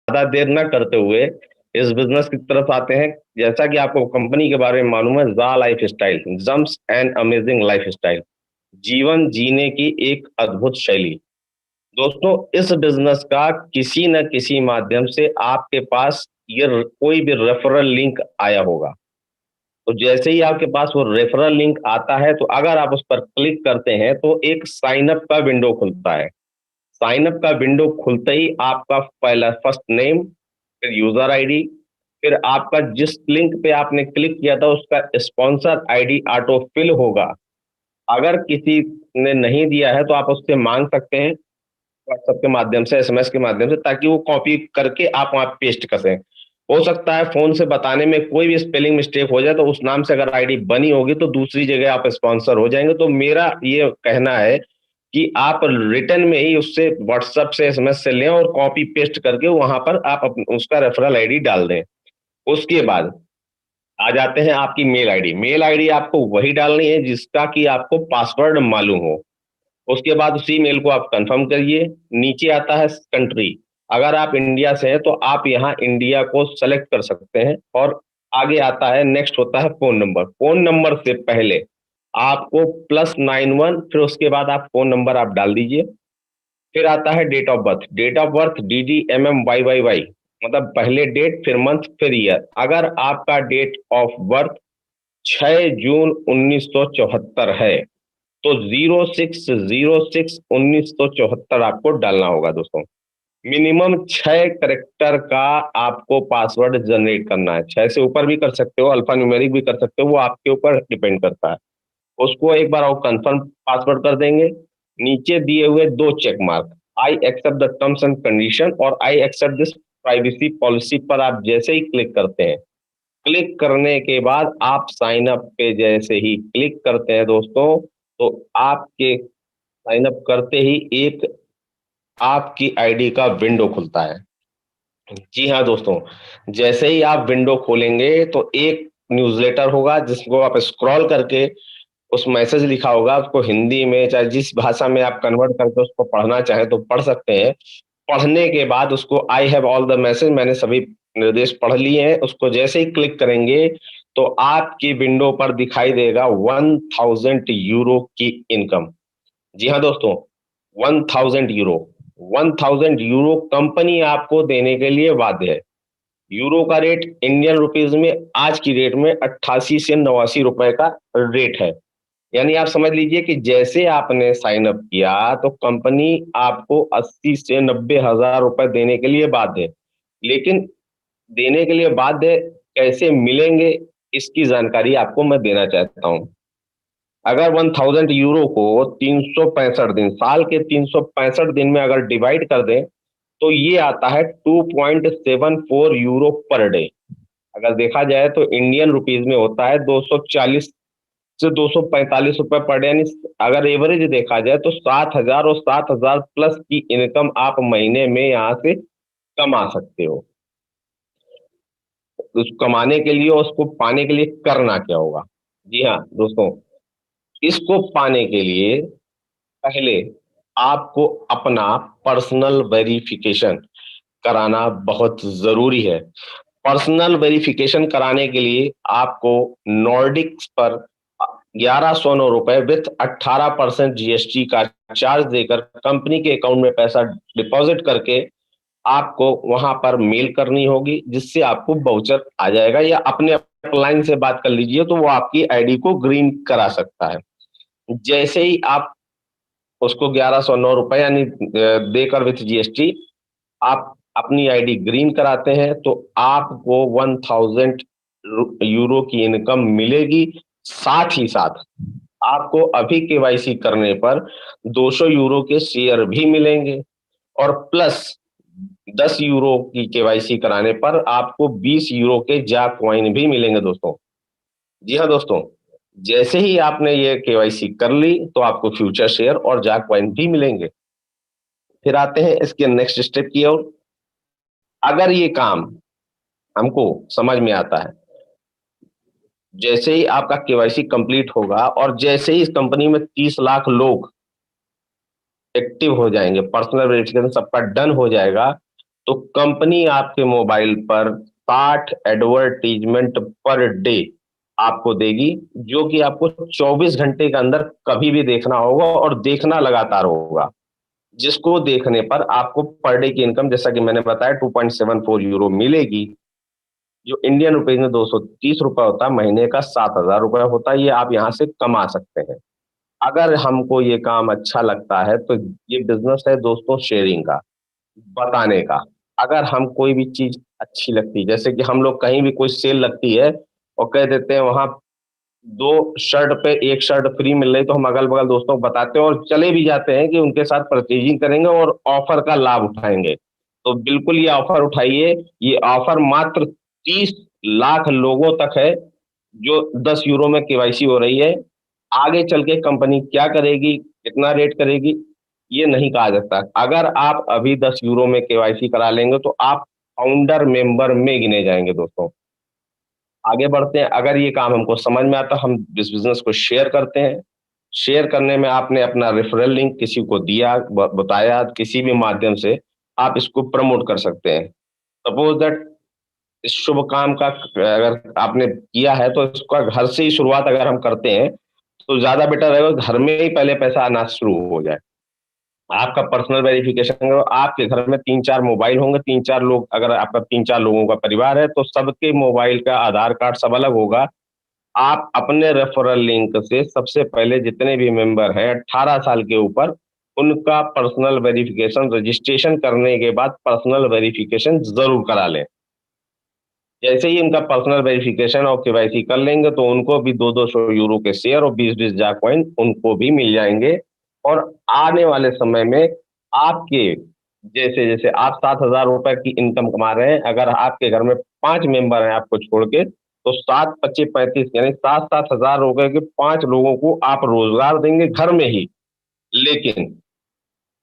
ज्यादा देर न करते हुए इस बिजनेस की तरफ आते हैं। जैसा कि आपको कंपनी के बारे में मालूम है, जा life style, germs and amazing life style, जीवन जीने की एक अद्भुत शैली। दोस्तों, इस बिजनेस का किसी न किसी माध्यम से आपके पास ये कोई भी रेफरल लिंक आया होगा। तो जैसे ही आपके पास वो रेफरल लिंक आता है, तो अगर आप उस पर क्लिक करते हैं तो एक साइन अप का विंडो खुलता है। साइन अप का विंडो खुलते ही आपका पहला फर्स्ट नेम, फिर यूजर आईडी, फिर आपका जिस लिंक पे आपने क्लिक किया था उसका स्पॉन्सर आईडी ऑटो फिल होगा। अगर किसी ने नहीं दिया है तो आप उससे मांग सकते हैं व्हाट्सएप के माध्यम से, एसएमएस के माध्यम से, ताकि वो कॉपी करके आप वहां पेस्ट कर सकें। हो सकता है फोन से बताने में कोई भी स्पेलिंग मिस्टेक हो जाए, तो उस नाम से अगर आईडी बनी होगी तो दूसरी जगह आप स्पॉन्सर हो जाएंगे। तो मेरा ये कहना है कि आप रिटर्न में ही उससे व्हाट्सएप से, एसएमएस से लें और कॉपी पेस्ट करके वहां पर आप उसका रेफरल आईडी डाल दें। उसके बाद आ जाते हैं आपकी मेल आईडी। मेल आईडी आपको वही डालनी है जिसका कि आपको पासवर्ड मालूम हो। उसके बाद उसी मेल को आप कंफर्म करिए। नीचे आता है कंट्री। अगर आप इंडिया से हैं तो आप यहाँ इंडिया को सेलेक्ट कर सकते हैं। और आगे आता है, नेक्स्ट होता है फोन नंबर। फोन नंबर से पहले आपको +91, फिर उसके बाद आप फोन नंबर आप डाल दीजिए। फिर आता है date of birth. Date of birth DDMMYYY, मतलब पहले डेट, फिर मंथ, फिर ईयर। अगर आपका डेट ऑफ बर्थ 6 जून 1974 है तो 06/06/1974 आपको डालना होगा दोस्तों। मिनिमम 6 करेक्टर का आपको पासवर्ड जनरेट करना है। 6 से ऊपर भी कर सकते हो, अल्फा न्यूमेरिक भी कर सकते हो, वो आपके ऊपर डिपेंड करता है। उसको एक बार आप कंफर्म पासवर्ड कर देंगे। नीचे दिए हुए 2 check mark, I accept the terms and condition और I accept this privacy policy पर आप जैसे ही क्लिक करते हैं, क्लिक करने के बाद आप साइन अप पे जैसे ही क्लिक करते हैं दोस्तों, तो आपके साइन अप करते ही एक आपकी आईडी का विंडो खुलता है। जी हाँ दोस्तों, जैसे ही आप विंडो खोलेंगे तो एक न्यूज़लेटर होगा जिसको आप स्क्रॉल करके उस मैसेज लिखा होगा, उसको हिंदी में चाहे जिस भाषा में आप कन्वर्ट करके उसको पढ़ना चाहें तो पढ़ सकते हैं। पढ़ने के बाद उसको I have all the message, मैंने सभी निर्देश पढ़ लिए हैं, उसको जैसे ही क्लिक करेंगे तो आपकी विंडो पर दिखाई देगा 1000 यूरो की इनकम। जी हाँ दोस्तों, 1000 यूरो। 1000 यूरो कंपनी आपको देने के लिए बाध्य है। यूरो का रेट इंडियन रुपीज में आज की डेट में 88 से 89 रुपए का रेट है। यानी आप समझ लीजिए कि जैसे आपने साइन अप किया तो कंपनी आपको 80 से 90 हजार रुपए देने के लिए बाध्य है। लेकिन देने के लिए बाध्य कैसे मिलेंगे, इसकी जानकारी आपको मैं देना चाहता हूँ। अगर 1000 यूरो को 365 दिन, साल के 365 दिन में अगर डिवाइड कर दें तो ये आता है 2.74 यूरो पर डे। अगर देखा जाए तो इंडियन रुपीज में होता है 240 से 245 रुपए पर डे। यानी अगर एवरेज देखा जाए तो 7 हजार और 7 हजार प्लस की इनकम आप महीने में यहाँ से कमा सकते हो। उस कमाने के लिए, उसको पाने के लिए करना क्या होगा? जी हाँ दोस्तों, इसको पाने के लिए पहले आपको अपना पर्सनल वेरिफिकेशन कराना बहुत जरूरी है। पर्सनल वेरिफिकेशन कराने के लिए आपको नॉर्डिक्स पर 1109 रुपए विथ 18% जीएसटी का चार्ज देकर कंपनी के अकाउंट में पैसा डिपॉजिट करके आपको वहां पर मेल करनी होगी, जिससे आपको वाउचर आ जाएगा। या अपने अपलाइन से बात कर लीजिए तो वो आपकी आईडी को ग्रीन करा सकता है। जैसे ही आप उसको 1109 रुपए यानी देकर विथ जीएसटी आप अपनी आईडी ग्रीन कराते हैं तो आपको 1000 यूरो की इनकम मिलेगी। साथ ही साथ आपको अभी केवाईसी करने पर 200 यूरो के शेयर भी मिलेंगे। और प्लस 10 यूरो की केवाईसी कराने पर आपको 20 यूरो के जा कॉइन भी मिलेंगे दोस्तों। जी हाँ दोस्तों, जैसे ही आपने ये केवाईसी कर ली तो आपको फ्यूचर शेयर और जा कॉइन भी मिलेंगे। फिर आते हैं इसके नेक्स्ट स्टेप की ओर। अगर ये काम हमको समझ में आता है, जैसे ही आपका केवाईसी कंप्लीट होगा और जैसे ही इस कंपनी में 30 लाख लोग एक्टिव हो जाएंगे, पर्सनल वेरिफिकेशन सबका डन हो जाएगा, तो कंपनी आपके मोबाइल पर 60 एडवर्टीजमेंट पर डे आपको देगी, जो कि आपको 24 घंटे के अंदर कभी भी देखना होगा और देखना लगातार होगा, जिसको देखने पर आपको पर डे की इनकम, जैसा कि मैंने बताया, 2.74 यूरो मिलेगी, जो इंडियन रुपीज में 230 रुपए होता है। महीने का 7,000 रुपए होता है। ये आप यहाँ से कमा सकते हैं। अगर हमको ये काम अच्छा लगता है तो ये बिजनेस है दोस्तों शेयरिंग का, बताने का। अगर हम कोई भी चीज अच्छी लगती है, जैसे कि हम लोग कहीं भी कोई सेल लगती है और कह देते हैं वहां 2 शर्ट पे 1 शर्ट फ्री मिल रही, तो हम अगल बगल दोस्तों को बताते हैं और चले भी जाते हैं कि उनके साथ परचेजिंग करेंगे और ऑफर का लाभ उठाएंगे। तो बिल्कुल ये ऑफर उठाइए। ये ऑफर मात्र 30 लाख लोगों तक है, जो 10 यूरो में केवाईसी हो रही है। आगे चल के कंपनी क्या करेगी, कितना रेट करेगी, ये नहीं कहा जाता। अगर आप अभी 10 यूरो में केवाईसी करा लेंगे तो आप फाउंडर मेंबर में गिने जाएंगे दोस्तों। आगे बढ़ते हैं। अगर ये काम हमको समझ में आता, हम इस बिजनेस को शेयर करते हैं। शेयर करने में आपने अपना रेफरल लिंक किसी को दिया, बताया, किसी भी माध्यम से आप इसको प्रमोट कर सकते हैं। सपोज दैट इस शुभ काम का अगर आपने किया है तो इसका घर से ही शुरुआत अगर हम करते हैं तो ज्यादा बेटर रहेगा, घर में ही पहले पैसा आना शुरू हो जाए। आपका पर्सनल वेरिफिकेशन करो, आपके घर में 3-4 मोबाइल होंगे, 3-4 लोग, अगर आपका 3-4 लोगों का परिवार है तो सबके मोबाइल का आधार कार्ड सब अलग होगा। आप अपने रेफरल लिंक से सबसे पहले जितने भी मेंबर हैं 18 साल के ऊपर, उनका पर्सनल वेरिफिकेशन रजिस्ट्रेशन करने के बाद पर्सनल वेरिफिकेशन जरूर करा लें। जैसे ही उनका पर्सनल वेरिफिकेशन और केवाईसी कर लेंगे तो उनको भी 200-200 यूरो के शेयर और 20-20 जा कॉइन उनको भी मिल जाएंगे। और आने वाले समय में आपके, जैसे जैसे आप 7,000 रुपए की इनकम कमा रहे हैं, अगर आपके घर में 5 मेंबर हैं आपको छोड़ के, तो 7 25 35 यानी 7-7 हजार रुपए के 5 लोगों को आप रोजगार देंगे घर में ही। लेकिन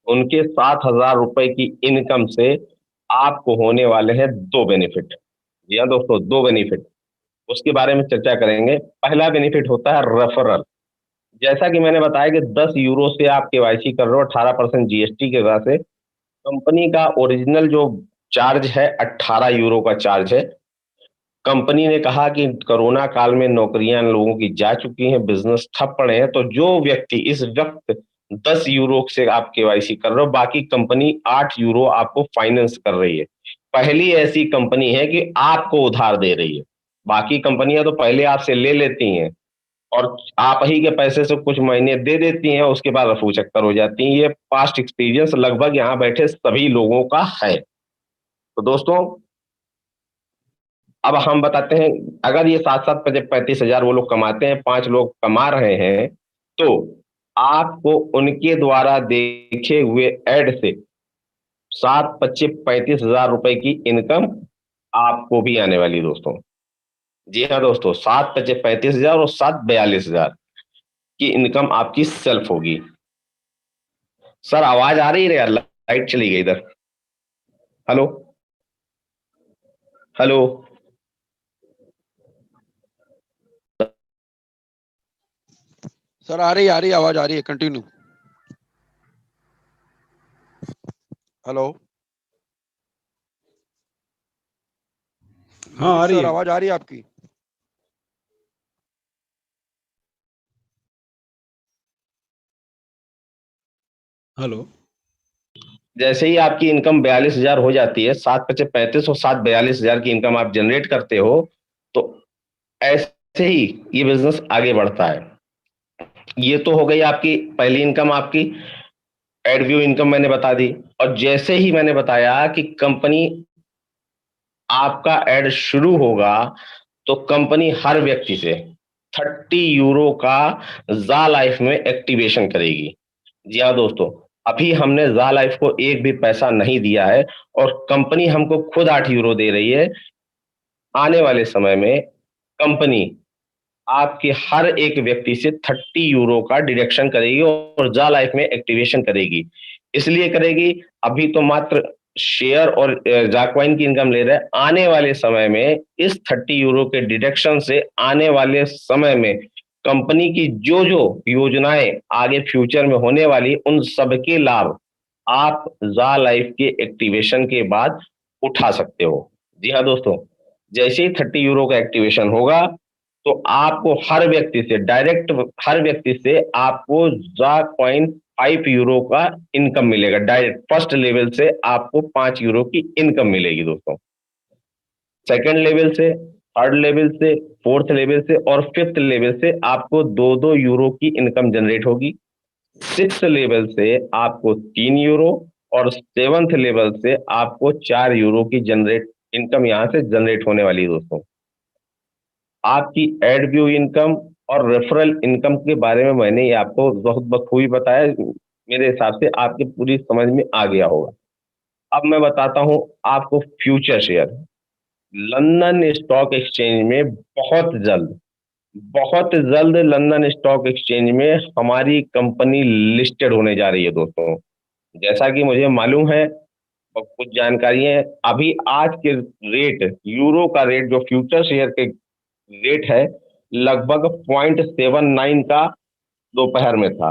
उनके 7,000 रुपए की इनकम से आपको होने वाले हैं 2 बेनिफिट। जी हाँ दोस्तों, 2 बेनिफिट, उसके बारे में चर्चा करेंगे। पहला बेनिफिट होता है रेफरल। जैसा कि मैंने बताया कि 10 यूरो से आप केवाईसी कर रहे हो, 18% जीएसटी के वजह से कंपनी का ओरिजिनल जो चार्ज है 18 यूरो का चार्ज है। कंपनी ने कहा कि कोरोना काल में नौकरियां लोगों की जा चुकी हैं, बिजनेस ठप पड़े हैं, तो जो व्यक्ति इस वक्त 10 यूरो से आप केवाईसी कर रहे हो, बाकी कंपनी 8 यूरो आपको फाइनेंस कर रही है। पहली ऐसी कंपनी है कि आपको उधार दे रही है। बाकी कंपनियां तो पहले आपसे ले लेती हैं और आप ही के पैसे से कुछ महीने दे देती हैं, उसके बाद रफू चक्कर हो जाती हैं। ये पास्ट एक्सपीरियंस लगभग यहाँ बैठे सभी लोगों का है। तो दोस्तों, अब हम बताते हैं, अगर ये 7-7 35 हजार वो लोग कमाते हैं, 5 लोग कमा रहे हैं, तो आपको उनके द्वारा देखे हुए एड से 7 25 35 हजार रुपए की इनकम आपको भी आने वाली है दोस्तों। जी हाँ दोस्तों, 7 25 35 हजार और 7 42 हजार की इनकम आपकी सेल्फ होगी। सर आवाज आ रही है यार, लाइट चली गई इधर। Hello, hello. सर आ रही आवाज आ रही है, कंटिन्यू। हेलो। हाँ आ रही सर है। आवाज आ रही है आपकी। हेलो। जैसे ही आपकी इनकम 42 हजार हो जाती है, 7 25 35 और 7 42 हजार की इनकम आप जनरेट करते हो, तो ऐसे ही ये बिजनेस आगे बढ़ता है। ये तो हो गई आपकी पहली इनकम, आपकी एडव्यू इनकम मैंने बता दी। और जैसे ही मैंने बताया कि कंपनी आपका एड शुरू होगा तो कंपनी हर व्यक्ति से 30 यूरो का जा लाइफ में एक्टिवेशन करेगी। जी हाँ दोस्तों, अभी हमने जा लाइफ को एक भी पैसा नहीं दिया है और कंपनी हमको खुद 8 यूरो दे रही है। आने वाले समय में कंपनी आपके हर एक व्यक्ति से 30 यूरो का डिडक्शन करेगी और जा लाइफ में एक्टिवेशन करेगी। इसलिए करेगी, अभी तो मात्र शेयर और जाकवाइन की इनकम ले रहे हैं। आने वाले समय में इस 30 यूरो के डिडक्शन से आने वाले समय में कंपनी की जो जो योजनाएं आगे फ्यूचर में होने वाली, उन सबके लाभ आप जा लाइफ के एक्टिवेशन के बाद उठा सकते हो। जी हाँ दोस्तों, जैसे ही 30 यूरो का एक्टिवेशन होगा तो आपको हर व्यक्ति से डायरेक्ट, हर व्यक्ति से आपको जा कॉइन 5 यूरो का इनकम मिलेगा। डायरेक्ट फर्स्ट लेवल से आपको 5 यूरो की इनकम मिलेगी दोस्तों। सेकंड लेवल से, थर्ड लेवल से, फोर्थ लेवल से और फिफ्थ लेवल से आपको 2-2 यूरो की इनकम जनरेट होगी। सिक्स लेवल से आपको 3 यूरो और सेवंथ लेवल से आपको 4 यूरो की जनरेट इनकम यहाँ से जनरेट होने वाली है दोस्तों। आपकी एड व्यू इनकम और रेफरल इनकम के बारे में मैंने ये आपको बहुत बखूबी बताया। मेरे हिसाब से आपकी पूरी समझ में आ गया होगा। अब मैं बताता हूँ आपको future share. London stock exchange में बहुत जल्द लंदन स्टॉक एक्सचेंज में हमारी कंपनी लिस्टेड होने जा रही है दोस्तों। जैसा कि मुझे मालूम है और कुछ जानकारी है, अभी आज के रेट, यूरो का रेट जो फ्यूचर शेयर के रेट है, लगभग 0.79 का दोपहर में था।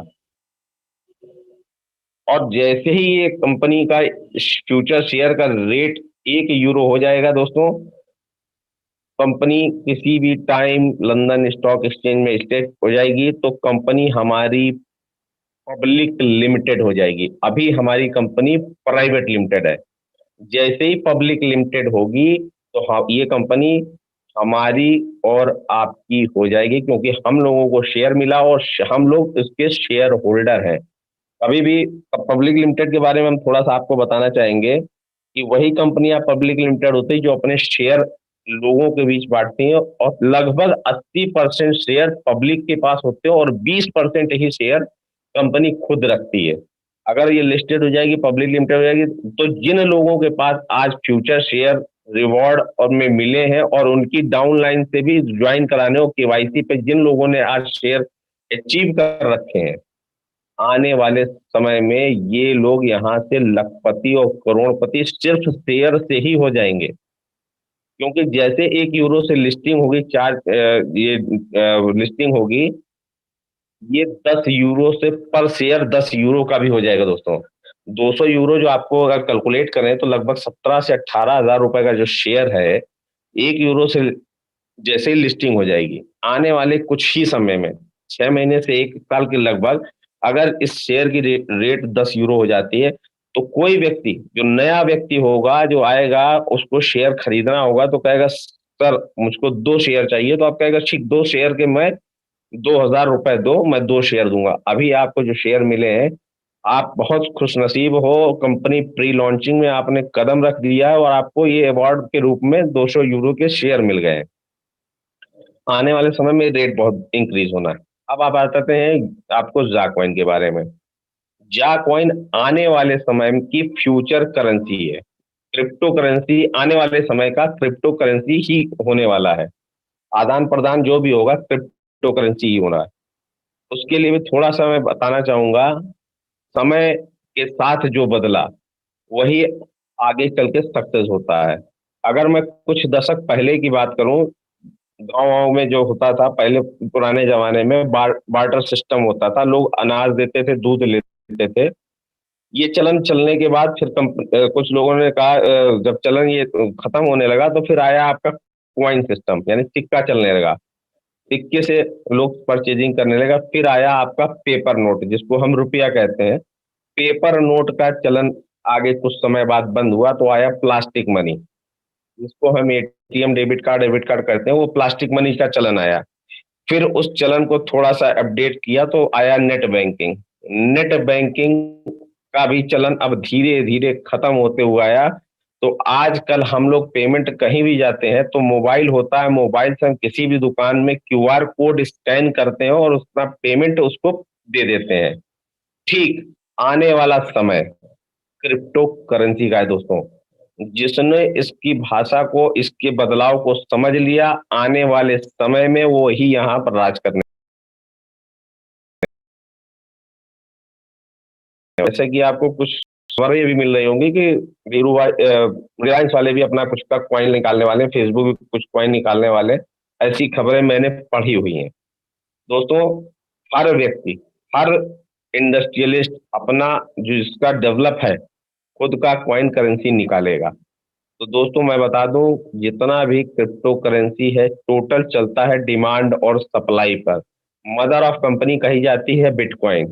और जैसे ही ये कंपनी का फ्यूचर शेयर का रेट 1 यूरो हो जाएगा दोस्तों, कंपनी किसी भी टाइम लंदन स्टॉक एक्सचेंज में लिस्टेड हो जाएगी तो कंपनी हमारी पब्लिक लिमिटेड हो जाएगी। अभी हमारी कंपनी प्राइवेट लिमिटेड है। जैसे ही पब्लिक लिमिटेड होगी तो हाँ, ये कंपनी हमारी और आपकी हो जाएगी, क्योंकि हम लोगों को शेयर मिला और हम लोग इसके शेयर होल्डर हैं। अभी भी पब्लिक लिमिटेड के बारे में हम थोड़ा सा आपको बताना चाहेंगे कि वही कंपनियां पब्लिक लिमिटेड होती है जो अपने शेयर लोगों के बीच बांटती हैं, और लगभग 80% शेयर पब्लिक के पास होते हैं और 20% ही शेयर कंपनी खुद रखती है। अगर ये लिस्टेड हो जाएगी, पब्लिक लिमिटेड हो जाएगी, तो जिन लोगों के पास आज फ्यूचर शेयर रिवॉर्ड और में मिले हैं और उनकी डाउन लाइन से भी ज्वाइन कराने हो केवाईसी पे, जिन लोगों ने आज शेयर अचीव कर रखे हैं, आने वाले समय में ये लोग यहाँ से लखपति और करोड़पति सिर्फ शेयर से ही हो जाएंगे। क्योंकि जैसे 1 यूरो से लिस्टिंग होगी, ये लिस्टिंग होगी, ये 10 यूरो से पर शेयर 10 यूरो का भी हो जाएगा दोस्तों। 200 यूरो जो आपको अगर कैलकुलेट करें तो लगभग 17 से 18 हजार रुपए का जो शेयर है, 1 यूरो से जैसे ही लिस्टिंग हो जाएगी, आने वाले कुछ ही समय में, 6 महीने से 1 साल के लगभग, अगर इस शेयर की रेट 10 यूरो हो जाती है, तो कोई व्यक्ति, जो नया व्यक्ति होगा, जो आएगा, उसको शेयर खरीदना होगा तो कहेगा सर मुझको 2 शेयर चाहिए, तो आप कहेगा ठीक, 2 शेयर के मैं 2,000 रुपए दो, मैं 2 शेयर दूंगा। अभी आपको जो शेयर मिले हैं, आप बहुत खुशनसीब हो, कंपनी प्री लॉन्चिंग में आपने कदम रख दिया है और आपको ये अवार्ड के रूप में 200 यूरो के शेयर मिल गए हैं। आने वाले समय में रेट बहुत इंक्रीज होना है। अब आप बताते हैं आपको जा कॉइन के बारे में। जा कॉइन आने वाले समय की फ्यूचर करेंसी है, क्रिप्टो करेंसी, आने वाले समय का क्रिप्टो करेंसी ही होने वाला है। आदान प्रदान जो भी होगा क्रिप्टो करेंसी ही होना है। उसके लिए भी थोड़ा सा मैं बताना चाहूंगा, समय के साथ जो बदला वही आगे चल के सक्सेस होता है। अगर मैं कुछ दशक पहले की बात करूं, गाँव वाँव में जो होता था पहले, पुराने जमाने में बार्टर सिस्टम होता था, लोग अनाज देते थे, दूध लेते थे। ये चलन चलने के बाद फिर कुछ लोगों ने कहा, जब चलन ये खत्म होने लगा तो फिर आया आपका कॉइन सिस्टम, यानी सिक्का चलने लगा। सिक्के से लोग परचेजिंग करने लगा। फिर आया आपका पेपर नोट, जिसको हम रुपया कहते हैं। पेपर नोट का चलन आगे कुछ समय बाद बंद हुआ तो आया प्लास्टिक मनी, जिसको हम एटीएम डेबिट कार्ड करते हैं, वो प्लास्टिक मनी का चलन आया। फिर उस चलन को थोड़ा सा अपडेट किया तो आया नेट बैंकिंग। नेट बैंकिंग का भी चलन अब धीरे धीरे खत्म होते हुआ आया। तो आजकल हम लोग पेमेंट कहीं भी जाते हैं तो मोबाइल होता है, मोबाइल से हम किसी भी दुकान में क्यूआर कोड स्कैन करते हैं और उसका पेमेंट उसको दे देते हैं। ठीक आने वाला समय क्रिप्टो करेंसी का है दोस्तों। जिसने इसकी भाषा को, इसके बदलाव को समझ लिया, आने वाले समय में वो ही यहाँ पर राज करने। जैसे कि आपको कुछ खबरें भी मिल रही होंगी कि वीरू भाई, रिलायंस वाले भी अपना कुछ का कॉइन निकालने वाले हैं, फेसबुक भी कुछ कॉइन निकालने वाले। ऐसी खबरें मैंने पढ़ी हुई हैं दोस्तों। हर व्यक्ति, हर इंडस्ट्रियलिस्ट अपना जो इसका डेवलप है, खुद का कॉइन करेंसी निकालेगा। तो दोस्तों मैं बता दूं, जितना भी क्रिप्टो करेंसी है टोटल चलता है डिमांड और सप्लाई पर। मदर ऑफ कंपनी कही जाती है बिटकॉइन।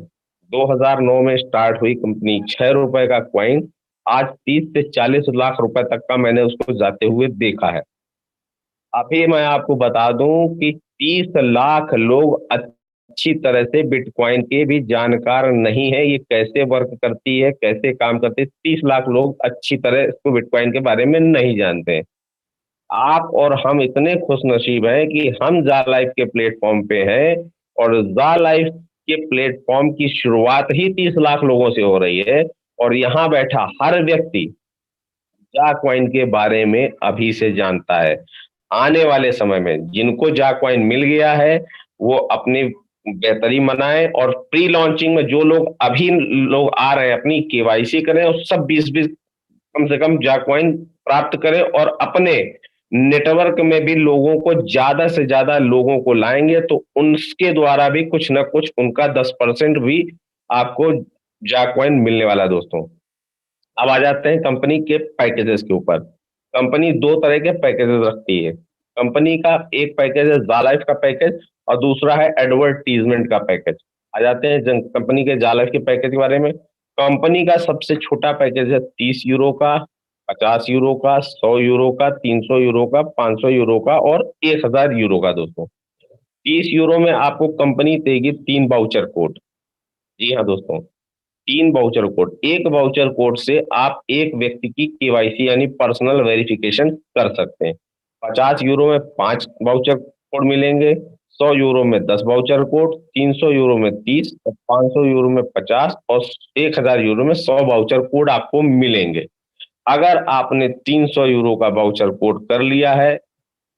2009 में स्टार्ट हुई कंपनी, 6 रुपए का कॉइन आज 30 से 40 लाख रुपए तक का मैंने उसको जाते हुए देखा है। अभी मैं आपको बता दूं कि 30 लाख लोग अच्छी तरह से बिटकॉइन के भी जानकार नहीं है, ये कैसे वर्क करती है, कैसे काम करती है, 30 लाख लोग अच्छी तरह इसको बिटकॉइन के बारे में नहीं जानते हैं। आप और हम इतने खुश नसीब हैं कि हम जा लाइफ के प्लेटफॉर्म पे हैं, और जा लाइफ के प्लेटफॉर्म की शुरुआत ही 30 लाख लोगों से हो रही है। और यहाँ बैठा हर व्यक्ति जा कॉइन के बारे में अभी से जानता है। आने वाले समय में जिनको जा कॉइन मिल गया है वो अपनी बेहतरी मनाएं, और प्री लॉन्चिंग में जो लोग अभी लोग आ रहे हैं अपनी केवाईसी करें, और सब 20-20 कम से कम जा कॉइन प्राप्त करें, और अपने नेटवर्क में भी लोगों को ज्यादा से ज्यादा लोगों को लाएंगे तो उनके द्वारा भी कुछ ना कुछ उनका 10% भी आपको जा कॉइन मिलने वाला है दोस्तों। अब आ जाते हैं कंपनी के पैकेजेस के ऊपर। कंपनी दो तरह के पैकेजेस रखती है। कंपनी का एक पैकेज है जालाइफ का पैकेज, और दूसरा है एडवर्टीजमेंट का पैकेज। आ जाते हैं कंपनी के जालाइफ के पैकेज के बारे में। कंपनी का सबसे छोटा पैकेज है 30 यूरो का, 50 यूरो का, 100 यूरो का, 300 यूरो का, 500 यूरो का और 1000 यूरो का दोस्तों। 30 यूरो में आपको कंपनी देगी 3 वाउचर कोड। जी हाँ दोस्तों, 3 वाउचर कोड। एक वाउचर कोड से आप एक व्यक्ति की केवाईसी यानी पर्सनल वेरिफिकेशन कर सकते हैं। 50 यूरो में 5 वाउचर कोड मिलेंगे, 100 यूरो में 10 वाउचर कोड, 300 यूरो में 30, और 500 यूरो में 50, और 1000 यूरो में 100 वाउचर कोड आपको मिलेंगे। अगर आपने 300 यूरो का वाउचर कोड कर लिया है,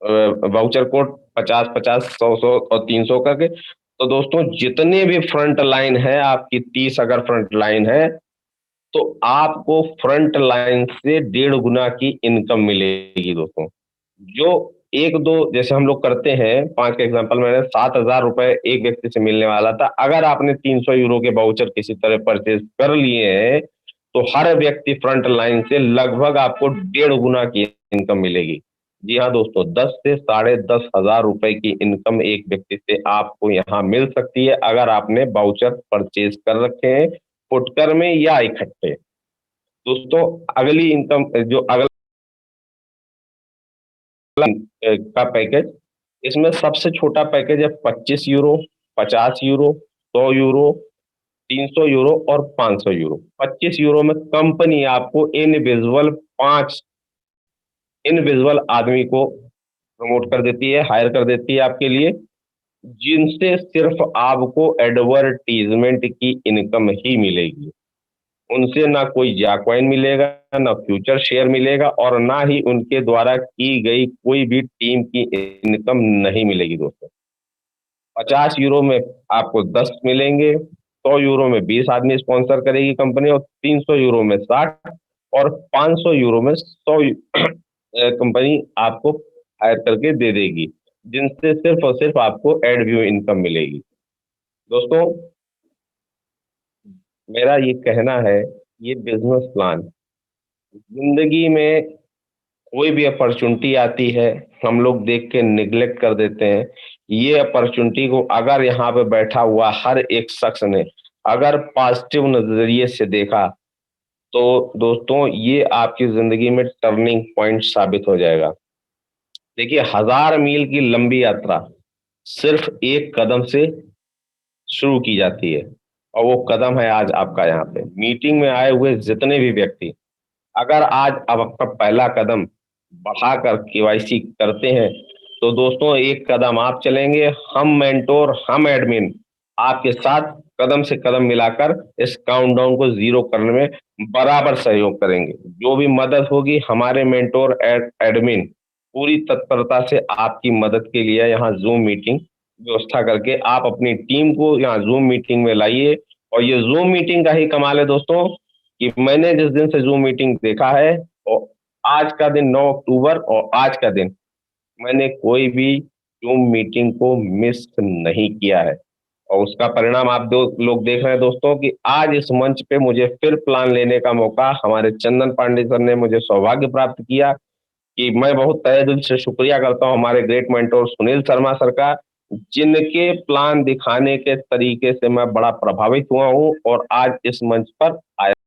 वाउचर कोड 50-50, 100-100 और 300 करके, तो दोस्तों जितने भी फ्रंट लाइन है आपकी, 30 अगर फ्रंट लाइन है तो आपको फ्रंट लाइन से 1.5 गुना की इनकम मिलेगी दोस्तों। जो एक दो जैसे हम लोग करते हैं, 5 का एग्जांपल मैंने 7,000 रुपए एक व्यक्ति से मिलने वाला था, अगर आपने 300 यूरो के वाउचर किसी तरह परचेज कर लिए हैं तो हर व्यक्ति फ्रंट लाइन से लगभग आपको 1.5 गुना की इनकम मिलेगी। जी हाँ दोस्तों, 10 से 10,500 रुपए की इनकम एक व्यक्ति से आपको यहाँ मिल सकती है, अगर आपने वाउचर परचेज कर रखे हैं फुटकर में या इकट्ठे। दोस्तों अगली इनकम जो अगला का पैकेज, इसमें सबसे छोटा पैकेज है 25 यूरो, 50 यूरो, 100 यूरो, 300 यूरो और 500 यूरो। 25 यूरो में कंपनी आपको इनविजिबल आदमी को प्रमोट कर देती है, हायर कर देती है आपके लिए, जिनसे सिर्फ आपको एडवर्टीजमेंट की इनकम ही मिलेगी। उनसे ना कोई जाकॉइन मिलेगा, ना फ्यूचर शेयर मिलेगा, और ना ही उनके द्वारा की गई कोई भी टीम की इनकम नहीं मिलेगी दोस्तों। 50 यूरो में आपको 10 मिलेंगे, 100 यूरो में 20 आदमी स्पॉन्सर करेगी कंपनी, और 300 यूरो में 60, और 500 यूरो में 100 कंपनी आपको हायर करके दे देगी, जिनसे सिर्फ और सिर्फ आपको एड व्यू इनकम मिलेगी। दोस्तों मेरा ये कहना है, ये बिजनेस प्लान, जिंदगी में कोई भी अपॉर्चुनिटी आती है हम लोग देख के निग्लेक्ट कर देते हैं। ये अपॉर्चुनिटी को अगर यहाँ पे बैठा हुआ हर एक शख्स ने अगर पॉजिटिव नजरिए से देखा तो दोस्तों ये आपकी जिंदगी में टर्निंग पॉइंट साबित हो जाएगा। देखिए, 1000 मील की लंबी यात्रा सिर्फ एक कदम से शुरू की जाती है, और वो कदम है आज आपका। यहाँ पे मीटिंग में आए हुए जितने भी व्यक्ति, अगर आज आप आपका पहला कदम बढ़ाकर केवाईसी करते हैं तो दोस्तों एक कदम आप चलेंगे, हम मेंटोर, हम एडमिन आपके साथ कदम से कदम मिलाकर इस काउंटडाउन को जीरो करने में बराबर सहयोग करेंगे। जो भी मदद होगी हमारे मेंटोर एडमिन पूरी तत्परता से आपकी मदद के लिए यहाँ जूम मीटिंग व्यवस्था करके आप अपनी टीम को यहाँ जूम मीटिंग में लाइए। और ये जूम मीटिंग का ही कमाल है दोस्तों कि मैंने जिस दिन से जूम मीटिंग देखा है, और आज का दिन 9 अक्टूबर और आज का दिन, मैंने कोई भी जूम मीटिंग को मिस नहीं किया है। और उसका परिणाम आप दो लोग देख रहे हैं दोस्तों कि आज इस मंच पे मुझे फिर प्लान लेने का मौका हमारे चंदन पांडे सर ने मुझे सौभाग्य प्राप्त किया, कि मैं बहुत तहे दिल से शुक्रिया करता हूं हमारे great mentor Sunil Sharma sir का, जिनके प्लान दिखाने के तरीके से मैं बड़ा प्रभावित हुआ हूं और आज इस मंच पर आया।